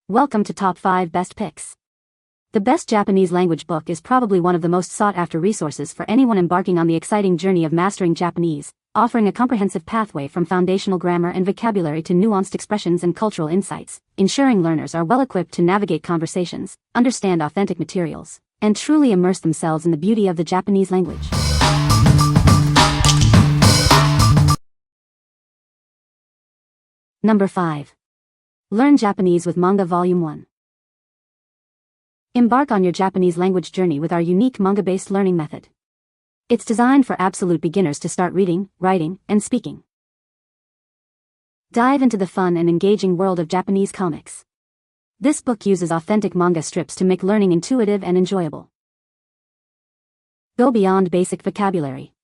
Welcome to Top 5 Best Picks. The best Japanese language book is probably one of the most sought-after resources for anyone embarking on the exciting journey of mastering Japanese, offering a comprehensive pathway from foundational grammar and vocabulary to nuanced expressions and cultural insights, ensuring learners are well-equipped to navigate conversations, understand authentic materials, and truly immerse themselves in the beauty of the Japanese language. Number 5. Learn Japanese with Manga Volume 1. Embark on your Japanese language journey with our unique manga-based learning method. It's designed for absolute beginners to start reading, writing, and speaking. Dive into the fun and engaging world of Japanese comics. This book uses authentic manga strips to make learning intuitive and enjoyable. Go beyond basic vocabulary.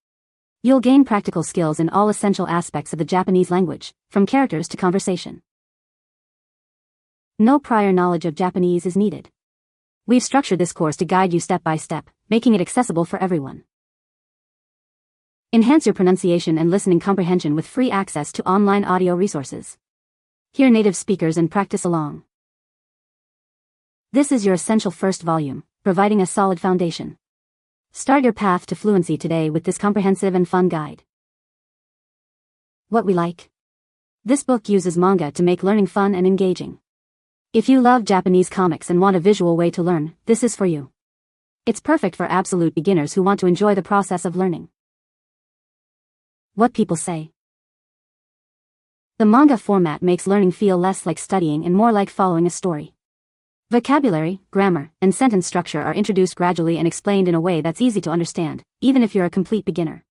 You'll gain practical skills in all essential aspects of the Japanese language, from characters to conversation. No prior knowledge of Japanese is needed. We've structured this course to guide you step by step, making it accessible for everyone. Enhance your pronunciation and listening comprehension with free access to online audio resources. Hear native speakers and practice along. This is your essential first volume, providing a solid foundation. Start your path to fluency today with this comprehensive and fun guide. What we like. This book uses manga to make learning fun and engaging. If you love Japanese comics and want a visual way to learn, this is for you. It's perfect for absolute beginners who want to enjoy the process of learning. What people say. The manga format makes learning feel less like studying and more like following a story. Vocabulary, grammar, and sentence structure are introduced gradually and explained in a way that's easy to understand, even if you're a complete beginner.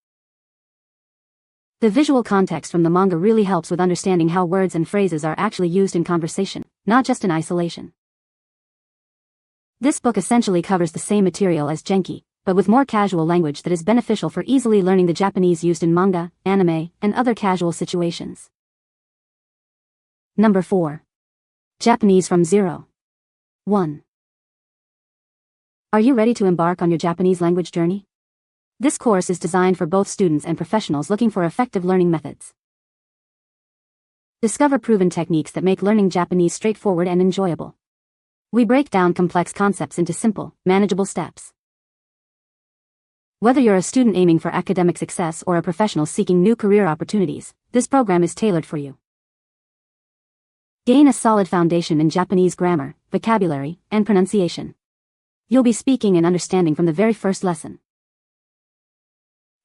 The visual context from the manga really helps with understanding how words and phrases are actually used in conversation, not just in isolation. This book essentially covers the same material as Genki, but with more casual language that is beneficial for easily learning the Japanese used in manga, anime, and other casual situations. Number 4. Japanese from Zero. 1. Are you ready to embark on your Japanese language journey? This course is designed for both students and professionals looking for effective learning methods. Discover proven techniques that make learning Japanese straightforward and enjoyable. We break down complex concepts into simple, manageable steps. Whether you're a student aiming for academic success or a professional seeking new career opportunities, this program is tailored for you. Gain a solid foundation in Japanese grammar, vocabulary, and pronunciation. You'll be speaking and understanding from the very first lesson.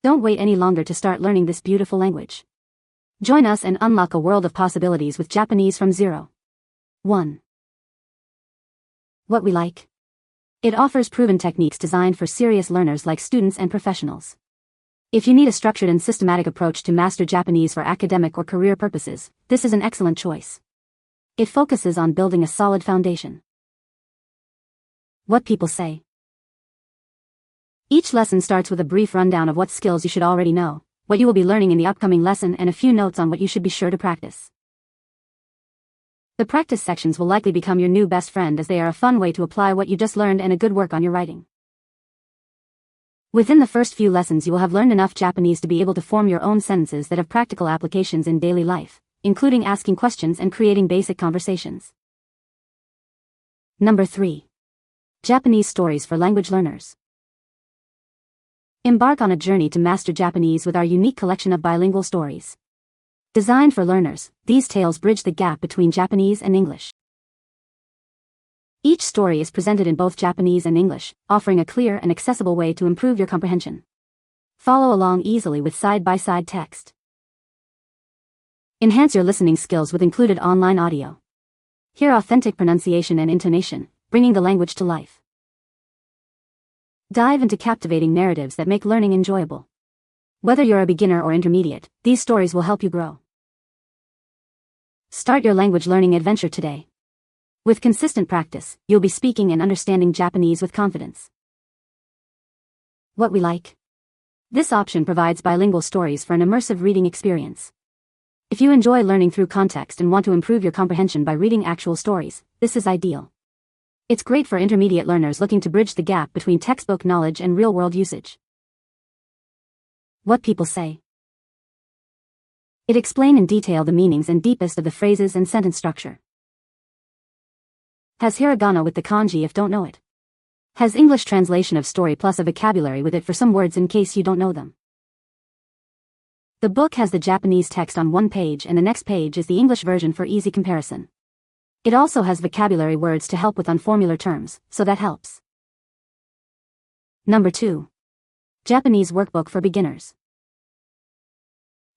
Don't wait any longer to start learning this beautiful language. Join us and unlock a world of possibilities with Japanese from Zero. 1. What we like. It offers proven techniques designed for serious learners like students and professionals. If you need a structured and systematic approach to master Japanese for academic or career purposes, this is an excellent choice. It focuses on building a solid foundation. What people say. Each lesson starts with a brief rundown of what skills you should already know, what you will be learning in the upcoming lesson, and a few notes on what you should be sure to practice. The practice sections will likely become your new best friend as they are a fun way to apply what you just learned and a good work on your writing. Within the first few lessons you will have learned enough Japanese to be able to form your own sentences that have practical applications in daily life, including asking questions and creating basic conversations. Number 3. Japanese stories for language learners. Embark on a journey to master Japanese with our unique collection of bilingual stories. Designed for learners, these tales bridge the gap between Japanese and English. Each story is presented in both Japanese and English, offering a clear and accessible way to improve your comprehension. Follow along easily with side-by-side text. Enhance your listening skills with included online audio. Hear authentic pronunciation and intonation, bringing the language to life. Dive into captivating narratives that make learning enjoyable. Whether you're a beginner or intermediate, these stories will help you grow. Start your language learning adventure today. With consistent practice, you'll be speaking and understanding Japanese with confidence. What we like. This option provides bilingual stories for an immersive reading experience. If you enjoy learning through context and want to improve your comprehension by reading actual stories, this is ideal. It's great for intermediate learners looking to bridge the gap between textbook knowledge and real-world usage. What people say. It explains in detail the meanings and deepest of the phrases and sentence structure. Has hiragana with the kanji if don't know it. Has English translation of story plus a vocabulary with it for some words in case you don't know them. The book has the Japanese text on one page and the next page is the English version for easy comparison. It also has vocabulary words to help with unformular terms, so that helps. Number 2. Japanese Workbook for Beginners.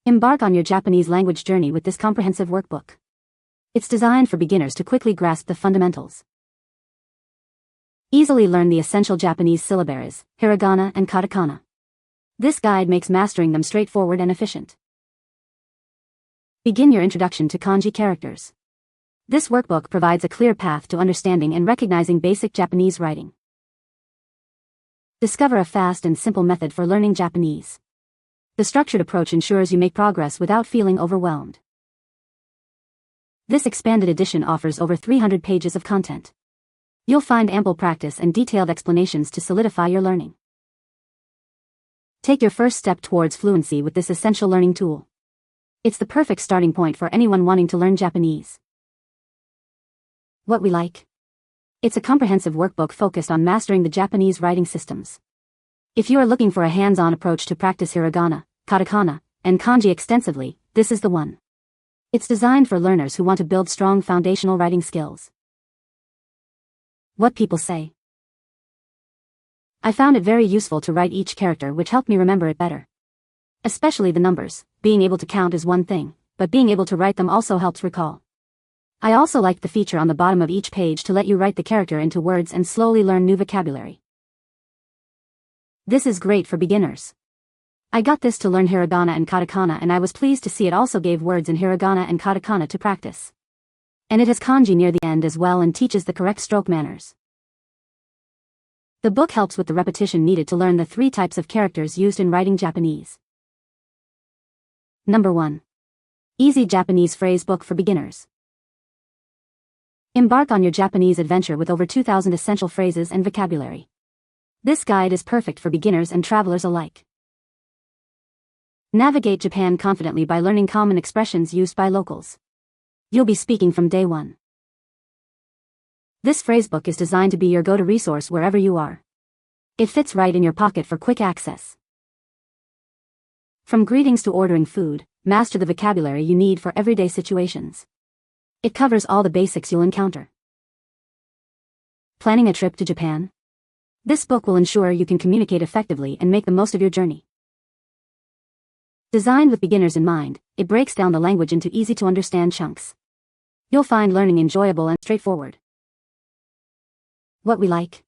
Embark on your Japanese language journey with this comprehensive workbook. It's designed for beginners to quickly grasp the fundamentals. Easily learn the essential Japanese syllabaries, hiragana and katakana. This guide makes mastering them straightforward and efficient. Begin your introduction to kanji characters. This workbook provides a clear path to understanding and recognizing basic Japanese writing. Discover a fast and simple method for learning Japanese. The structured approach ensures you make progress without feeling overwhelmed. This expanded edition offers over 300 pages of content. You'll find ample practice and detailed explanations to solidify your learning. Take your first step towards fluency with this essential learning tool. It's the perfect starting point for anyone wanting to learn Japanese. What we like. It's a comprehensive workbook focused on mastering the Japanese writing systems. If you are looking for a hands-on approach to practice hiragana, katakana, and kanji extensively, this is the one. It's designed for learners who want to build strong foundational writing skills. What people say. I found it very useful to write each character, which helped me remember it better. Especially the numbers. Being able to count is one thing, but being able to write them also helps recall. I also liked the feature on the bottom of each page to let you write the character into words and slowly learn new vocabulary. This is great for beginners. I got this to learn hiragana and katakana and I was pleased to see it also gave words in hiragana and katakana to practice. And it has kanji near the end as well and teaches the correct stroke manners. The book helps with the repetition needed to learn the 3 types of characters used in writing Japanese. Number 1. Easy Japanese Phrase Book for Beginners. Embark on your Japanese adventure with over 2,000 essential phrases and vocabulary. This guide is perfect for beginners and travelers alike. Navigate Japan confidently by learning common expressions used by locals. You'll be speaking from day one. This phrasebook is designed to be your go-to resource wherever you are. It fits right in your pocket for quick access. From greetings to ordering food, master the vocabulary you need for everyday situations. It covers all the basics you'll encounter. Planning a trip to Japan? This book will ensure you can communicate effectively and make the most of your journey. Designed with beginners in mind, it breaks down the language into easy-to-understand chunks. You'll find learning enjoyable and straightforward. What we like.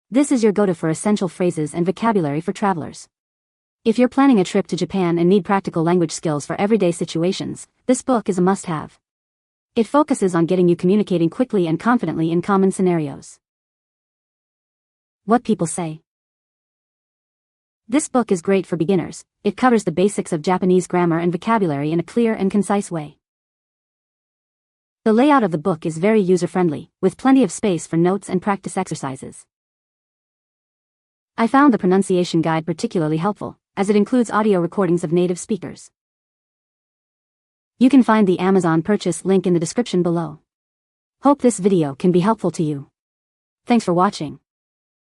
This is your go-to for essential phrases and vocabulary for travelers. If you're planning a trip to Japan and need practical language skills for everyday situations, this book is a must-have. It focuses on getting you communicating quickly and confidently in common scenarios. What people say. This book is great for beginners. It covers the basics of Japanese grammar and vocabulary in a clear and concise way. The layout of the book is very user-friendly, with plenty of space for notes and practice exercises. I found the pronunciation guide particularly helpful, as it includes audio recordings of native speakers. You can find the Amazon purchase link in the description below. Hope this video can be helpful to you. Thanks for watching.